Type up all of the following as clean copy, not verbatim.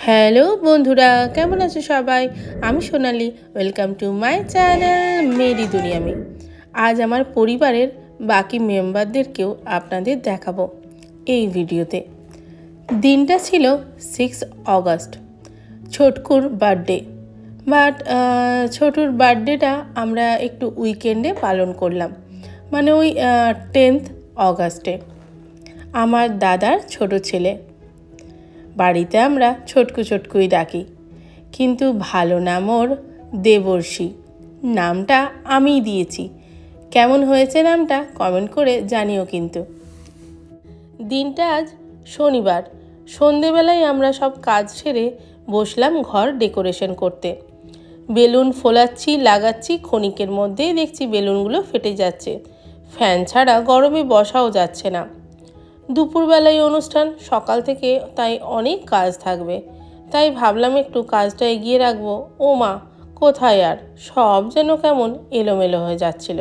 Hello বন্ধুরা, কেমন আছো সবাই? আমি Sonali. Welcome to my channel মেরি দুনিয়ামি। আজ আমার পরিবারের বাকি মেম্বারদেরকেও আপনাদের দেখাবো এই ভিডিওতে। দিনটা ছিল 6 অগস্ট, ছোটকুর বার্থডে। বাট ছোটুর বার্থডেটা আমরা একটু উইকেন্ডে পালন করলাম, মানে ওই 10th অগস্টে। আমার দাদার ছোট ছেলে। বাড়িতে আমরা ছোটকুই ডাকি, কিন্তু ভালো নাম ওর দেবর্ষী। নামটা আমিই দিয়েছি। কেমন হয়েছে নামটা কমেন্ট করে জানিও কিন্তু। দিনটা আজ শনিবার। সন্ধেবেলায় আমরা সব কাজ সেরে বসলাম ঘর ডেকোরেশন করতে। বেলুন ফোলাচ্ছি, লাগাচ্ছি, ক্ষণিকের মধ্যেই দেখছি বেলুনগুলো ফেটে যাচ্ছে। ফ্যান ছাড়া গরমে বসাও যাচ্ছে না। দুপুরবেলায় অনুষ্ঠান, সকাল থেকে তাই অনেক কাজ থাকবে। তাই ভাবলাম একটু কাজটা এগিয়ে রাখবো। ও মা, কোথায় আর, সব যেন কেমন এলোমেলো হয়ে যাচ্ছিল।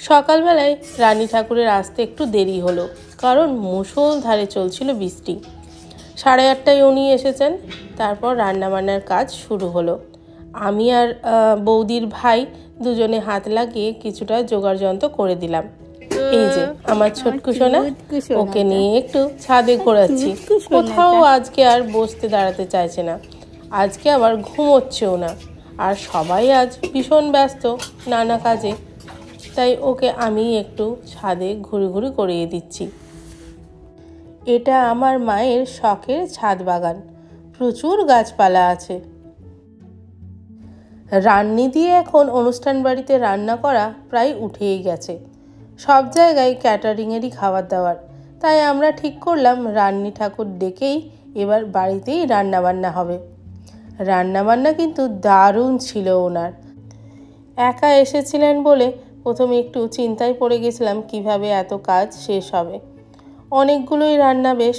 সকালবেলায় রানী ঠাকুরের আসতে একটু দেরি হলো, কারণ মুষলধারে চলছিল বৃষ্টি। 8:30টায় উনি এসেছেন। তারপর রান্নাবান্নার কাজ শুরু হলো। আমি আর বৌদির ভাই দুজনে হাত লাগিয়ে কিছুটা জোগাড়যন্ত্র করে দিলাম। এই যে আমার ছোটকু সোনা, ওকে নিয়ে একটু ছাদে ঘোরাচ্ছি। কোথাও আজকে আর বসতে দাঁড়াতে চাইছে না, আজকে আবার ঘুমোচ্ছেও না। আর সবাই আজ ভীষণ ব্যস্ত নানা কাজে, তাই ওকে আমি একটু ছাদে ঘুরি করিয়ে দিচ্ছি। এটা আমার মায়ের শখের ছাদ বাগান, প্রচুর গাছপালা আছে। রান্নি দিয়ে এখন অনুষ্ঠান বাড়িতে রান্না করা প্রায় উঠেই গেছে। সব জায়গায় ক্যাটারিংয়েরই খাবার দাবার। তাই আমরা ঠিক করলাম রান্নি ঠাকুর ডেকেই এবার বাড়িতেই রান্নাবান্না হবে। রান্নাবান্না কিন্তু দারুণ ছিল ওনার। একা এসেছিলেন বলে প্রথমে একটু চিন্তায় পড়ে গেছিলাম কিভাবে এত কাজ শেষ হবে। অনেকগুলোই রান্না বেশ,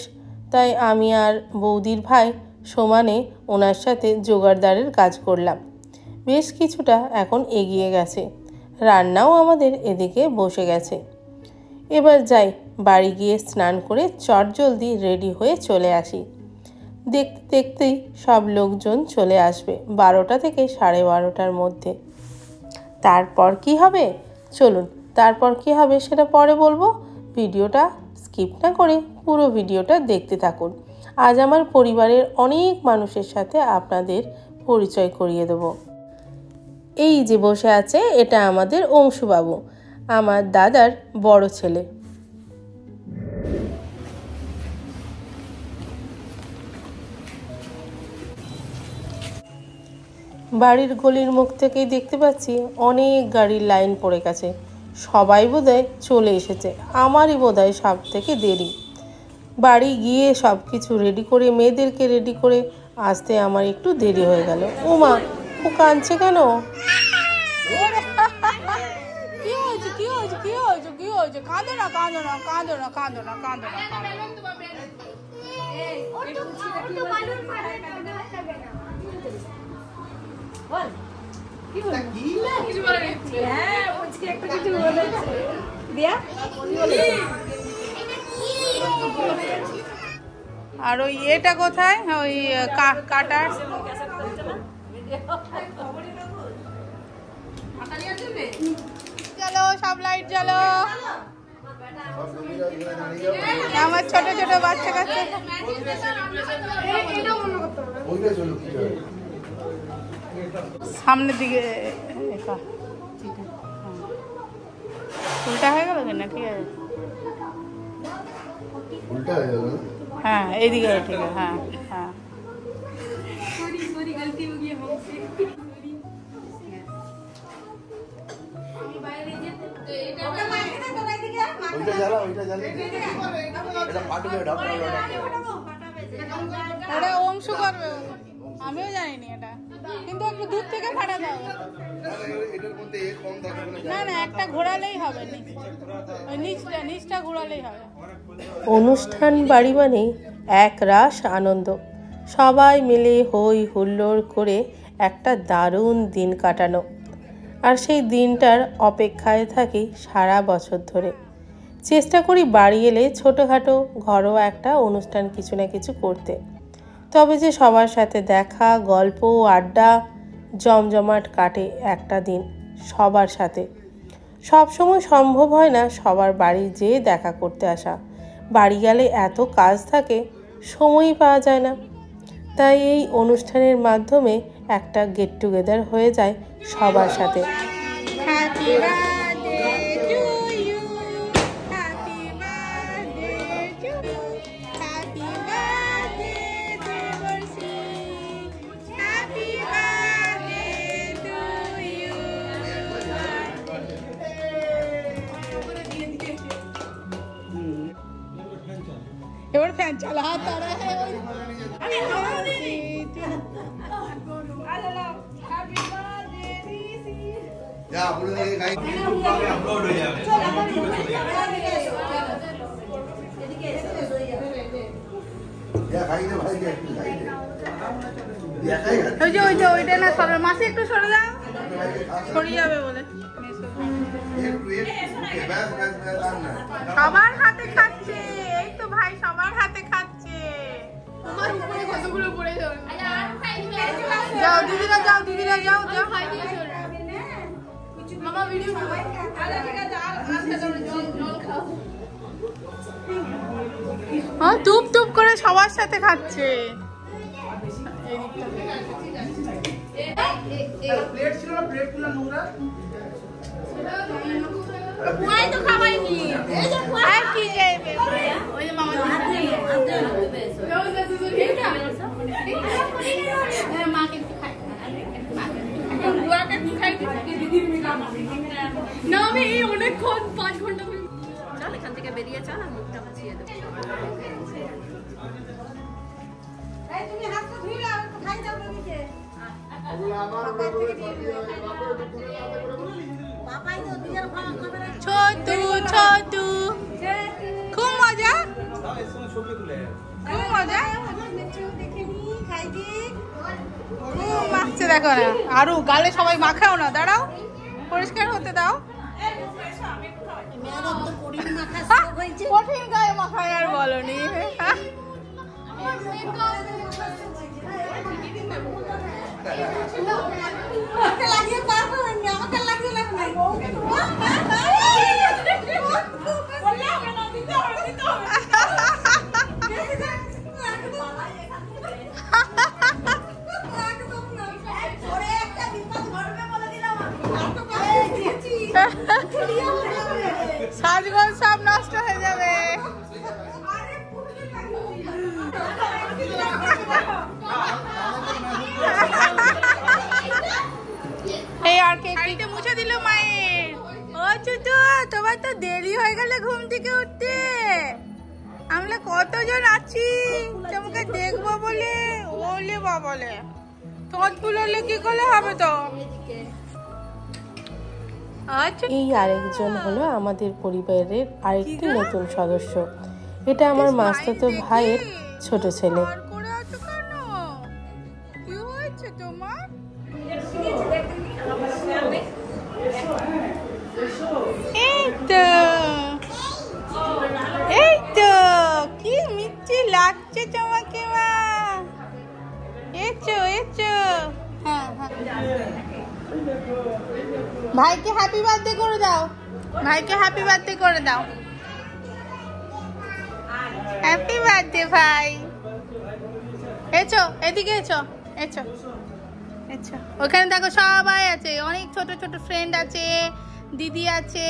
তাই আমি আর বৌদির ভাই সমানে ওনার সাথে জোগাড়দারের কাজ করলাম। বেশ কিছুটা এখন এগিয়ে গেছে। রান্নাও আমাদের এদিকে বসে গেছে। এবার যাই, বাড়ি গিয়ে স্নান করে চটজলদি রেডি হয়ে চলে আসি। দেখতে দেখতেই সব লোকজন চলে আসবে 12টা থেকে 12:30টার মধ্যে। তারপর কি হবে চলুন, তারপর কি হবে সেটা পরে বলবো। ভিডিওটা স্কিপ না করে পুরো ভিডিওটা দেখতে থাকুন। আজ আমার পরিবারের অনেক মানুষের সাথে আপনাদের পরিচয় করিয়ে দেবো। এই যে বসে আছে, এটা আমাদের অংশুবাবু, আমার দাদার বড় ছেলে। বাড়ির গলির মুখ থেকেই দেখতে পাচ্ছি অনেক গাড়ির লাইন পড়ে গেছে। সবাই বোধহয় চলে এসেছে, আমারই বোধহয় সব থেকে দেরি। বাড়ি গিয়ে সব কিছু রেডি করে মেয়েদেরকে রেডি করে আসতে আমার একটু দেরি হয়ে গেল। ও মা, ও কাঁদছে কেন? আর ওই এটা কোথায়, ওই কাটার? চলো সব লাইট জ্বালো। আমার ছোট ছোট বাচ্চা কাচ্চা সামনের দিকে উল্টা হয়ে গেল না? ঠিক আছে, হ্যাঁ এইদিকে ঠিক আছে। হ্যাঁ হ্যাঁ, ওটা অংশু করবে, আমিও জানিনি এটা, কিন্তু একটু দূর থেকে ফাটা দাও। না না, একটা ঘোরালেই হবে, নিচটা ঘোরালেই হবে। অনুষ্ঠান বাড়ি মানে এক রাস আনন্দ। সবাই মিলে হই হুল্লোড় করে একটা দারুণ দিন কাটানো। আর সেই দিনটার অপেক্ষায় থাকি সারা বছর ধরে। চেষ্টা করি বাড়ি এলে ছোটোখাটো ঘরোয়া একটা অনুষ্ঠান কিছু না কিছু করতে। তবে যে সবার সাথে দেখা, গল্প, আড্ডা জমজমাট কাটে একটা দিন সবার সাথে। সব সময় সম্ভব হয় না সবার বাড়ি যেয়ে দেখা করতে আসা। বাড়ি গেলে এত কাজ থাকে, সময়ই পাওয়া যায় না। তাই এই অনুষ্ঠানের মাধ্যমে একটা গেট টুগেদার হয়ে যায় সবার সাথে। एवढं फॅन चाला हा तारा है या बोलो ये खाई अपलोड हो जाएगा या खाई दे भाई के खाई दे या खाई ওই যে ওইটা না সরে মাসে একটু সরে যাও সরে যাবে বলে সবার হাতে খাচ্ছে। এই তো ভাই সবার হাতে খাচ্ছে। আমার উপরে কতগুলো পড়ে যাবে। যাও দিদিরা যাও দিদিরা যাও যাও মামা ভিডিও করো। হ্যাঁ টুপ টুপ করে সবার সাথে খাচ্ছে। প্লেট ছিল না প্লেটগুলো নোংরা পুয়াই তো খাওয়াইনি। এই যে পুয়াই কি যাবে ওই যে মামা হাত দিয়ে যাও যাও ঠিক আছে মাকে খাই পুয়াকে খাই দিদির মিলা না আমি এই অনেকক্ষণ 5 ঘন্টা চল এখান থেকে বেরিয়ে চল আর মুখটা বাঁচিয়ে দেব। এই তুমি হাতটা ধুইলা আর খাই যাও নিচে ছোটু ছোটু খুব মজা খুব মজা মাখছে দেখো না আরো গালে সবাই মাখাও না দাঁড়াও পরিষ্কার হতে দাও। কঠিন গায়ে মাখায় আর বলনি সাজগোজ সব নষ্ট হয়ে যাবে। এই আর কেকটা মুছে দিল মায়ের। ও চুটু তোমার তো দেরি হয়ে গেল ঘুম থেকে উঠতে। আমরা কতজন আছি তোমাকে দেখবো বলে ওলে বাবলে ঠোঁট ফুললে কি করলে হবে তো। এই আরেকজন হলো আমাদের পরিবারের আরেকটি নতুন সদস্য। এটা আমার মাস্তাতো ভাইয়ের ছোট ছেলে। কি হয়েছে তোমার? এই তো কি মিষ্টি লাগছে তোমাকে মা। এসো এসো। হ্যাঁ হ্যাঁ ভাইকে হ্যাপি বার্থডে করে দাও। ভাইকে হ্যাপি বার্থডে করে দাও। হ্যাপি বার্থডে ভাই। এসো এদিকে এসো এসো এসো। ওখানে দেখো সবাই আছে, অনেক ছোট ছোট ফ্রেন্ড আছে, দিদি আছে।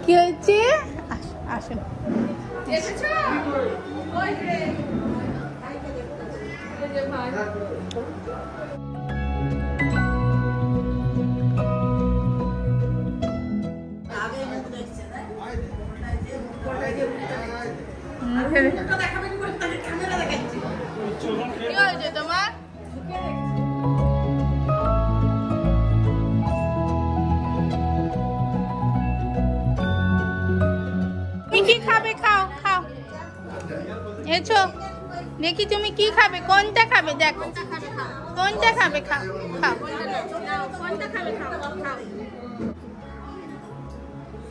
কি হয়েছে? আসুন কি হয়েছে তোমার? কি খাবে? খাও খাও। এসো দেখি তুমি কি খাবে, কোনটা খাবে দেখো, কোনটা খাবে খাও খাও, কোনটা খাবে খাও খাও।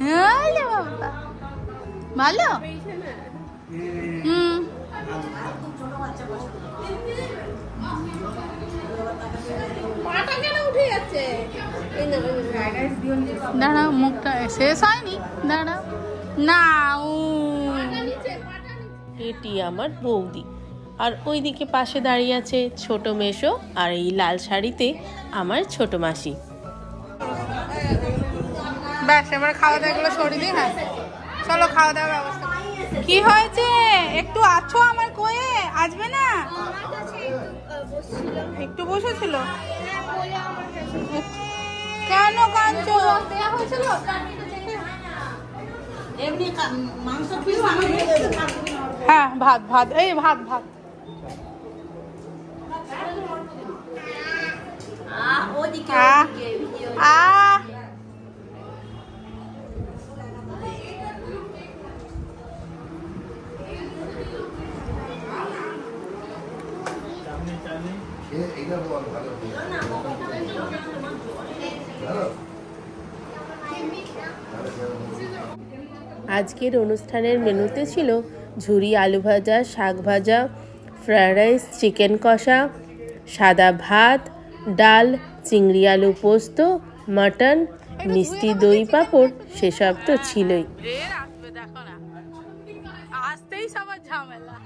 বাবা ভালো। দাঁড়াও, মুখটা শেষ হয়নি, দাঁড়াও না। এটি আমার বৌদি, আর ওইদিকে পাশে দাঁড়িয়ে আছে ছোট মেশো, আর এই লাল শাড়িতে আমার ছোট মাসি। ব্যাস, এবার খাওয়া দাওয়া গুলো সরিয়ে দিই। হ্যাঁ চলো খাওয়া দাওয়ার ব্যবস্থা। কি হয়েছে? একটু আছো আমার কোয়ে, আসবে না? একটু বসেছিল কেন কাঁদছো? হ্যাঁ ভাত ভাত, এই ভাত ভাত। আজকের অনুষ্ঠানের মেনুতে ছিল ঝুরি আলু ভাজা, শাক ভাজা, ফ্রায়েড রাইস, চিকেন কষা, সাদা ভাত, ডাল, চিংড়ি আলু পোস্ত, মাটন, মিষ্টি, দই, পাঁপড়, সেসব তো ছিলই। দেখো না, আসতেই সবার ঝামেলা।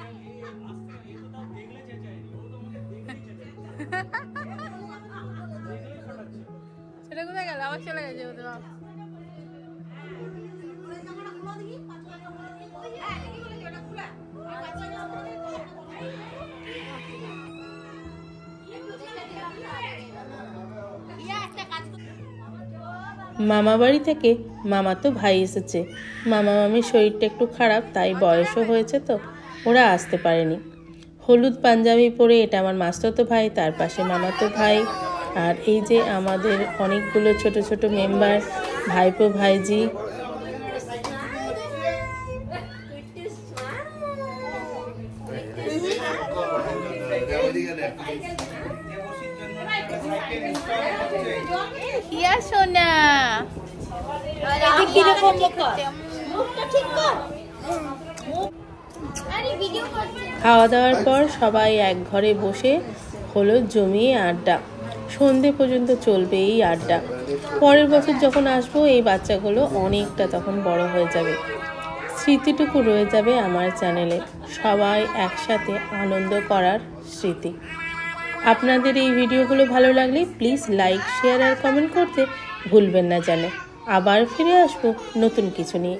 সেটা কোথায় গেল? আবার চলে গেছে ওদের বাবা। মামা বাড়ি থেকে মামাতো ভাই এসেছে। মামা মামির শরীরটা একটু খারাপ, তাই বয়সও হয়েছে, তো ওরা আসতে পারেনি। হলুদ পাঞ্জাবি পরে এটা আমার মাস্তুতো ভাই, তার পাশে মামাতো ভাই, আর এই যে আমাদের অনেকগুলো ছোট ছোট মেম্বার, ভাইপো ভাইজি। সোনা খাওয়া দাওয়ার পর সবাই এক ঘরে বসে হলো জমিয়ে আড্ডা। সন্ধে পর্যন্ত চলবে এই আড্ডা। পরের বছর যখন আসবো এই বাচ্চাগুলো অনেকটা তখন বড় হয়ে যাবে, স্মৃতিটুকু রয়ে যাবে আমার চ্যানেলে, সবাই একসাথে আনন্দ করার স্মৃতি। আপনাদের এই ভিডিওগুলো ভালো লাগলে প্লিজ লাইক, শেয়ার আর কমেন্ট করতে ভুলবেন না যেন। আবার ফিরে আসবো নতুন কিছু নিয়ে।